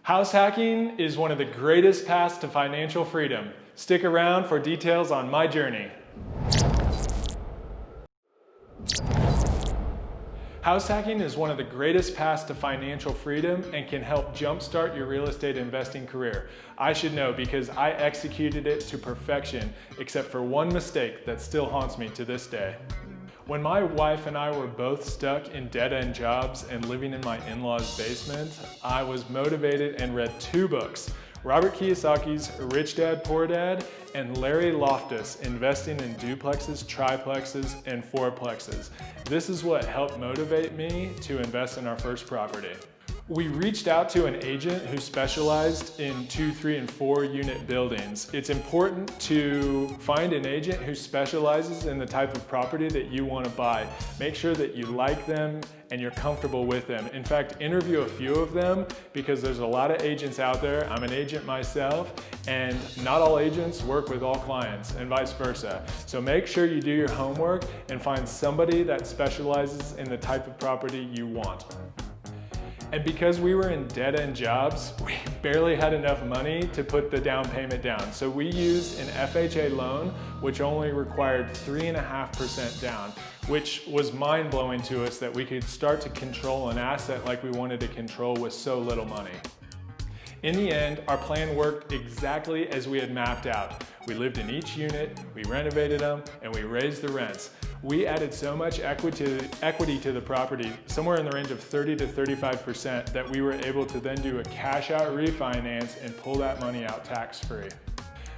House hacking is one of the greatest paths to financial freedom. Stick around for details on my journey. House hacking is one of the greatest paths to financial freedom and can help jumpstart your real estate investing career. I should know because I executed it to perfection, except for one mistake that still haunts me to this day. When my wife and I were both stuck in dead-end jobs and living in my in-laws' basement, I was motivated and read two books, Robert Kiyosaki's Rich Dad, Poor Dad, and Larry Loftis, Investing in Duplexes, Triplexes, and Fourplexes. This is what helped motivate me to invest in our first property. We reached out to an agent who specialized in 2, 3, and 4 unit buildings. It's important to find an agent who specializes in the type of property that you want to buy. Make sure that you like them and you're comfortable with them. In fact, interview a few of them because there's a lot of agents out there. I'm an agent myself, and not all agents work with all clients and vice versa. So make sure you do your homework and find somebody that specializes in the type of property you want. And because we were in dead-end jobs, we barely had enough money to put the down payment down. So we used an FHA loan, which only required 3.5% down, which was mind-blowing to us that we could start to control an asset like we wanted to control with so little money. In the end, our plan worked exactly as we had mapped out. We lived in each unit, we renovated them, and we raised the rents. We added so much equity to the property, somewhere in the range of 30 to 35%, that we were able to then do a cash out refinance and pull that money out tax-free.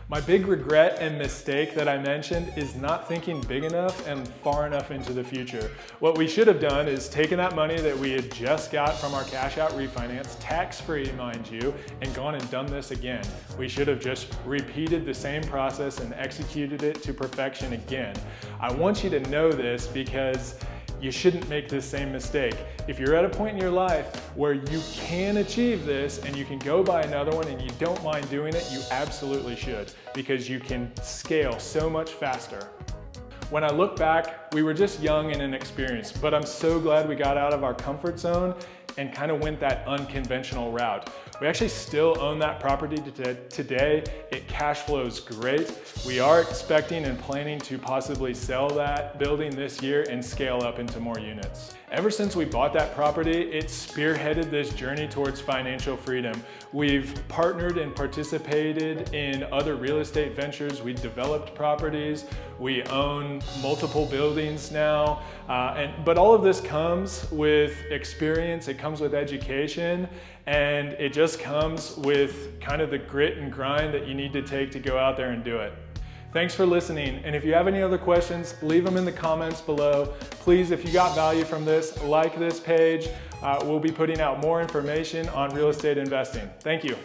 My big regret and mistake that I mentioned is not thinking big enough and far enough into the future. What we should have done is taken that money that we had just got from our cash out refinance, tax-free mind you, and gone and done this again. We should have just repeated the same process and executed it to perfection again. I want you to know this because you shouldn't make this same mistake. If you're at a point in your life where you can achieve this and you can go buy another one and you don't mind doing it, you absolutely should, because you can scale so much faster. When I look back, we were just young and inexperienced, but I'm so glad we got out of our comfort zone and kind of went that unconventional route. We actually still own that property today. It cash flows great. We are expecting and planning to possibly sell that building this year and scale up into more units. Ever since we bought that property, it spearheaded this journey towards financial freedom. We've partnered and participated in other real estate ventures. We developed properties. We own multiple buildings now. But all of this comes with experience. It comes with education. And it just comes with kind of the grit and grind that you need to take to go out there and do it. Thanks for listening. And if you have any other questions, leave them in the comments below. Please, if you got value from this, like this page. We'll be putting out more information on real estate investing. Thank you.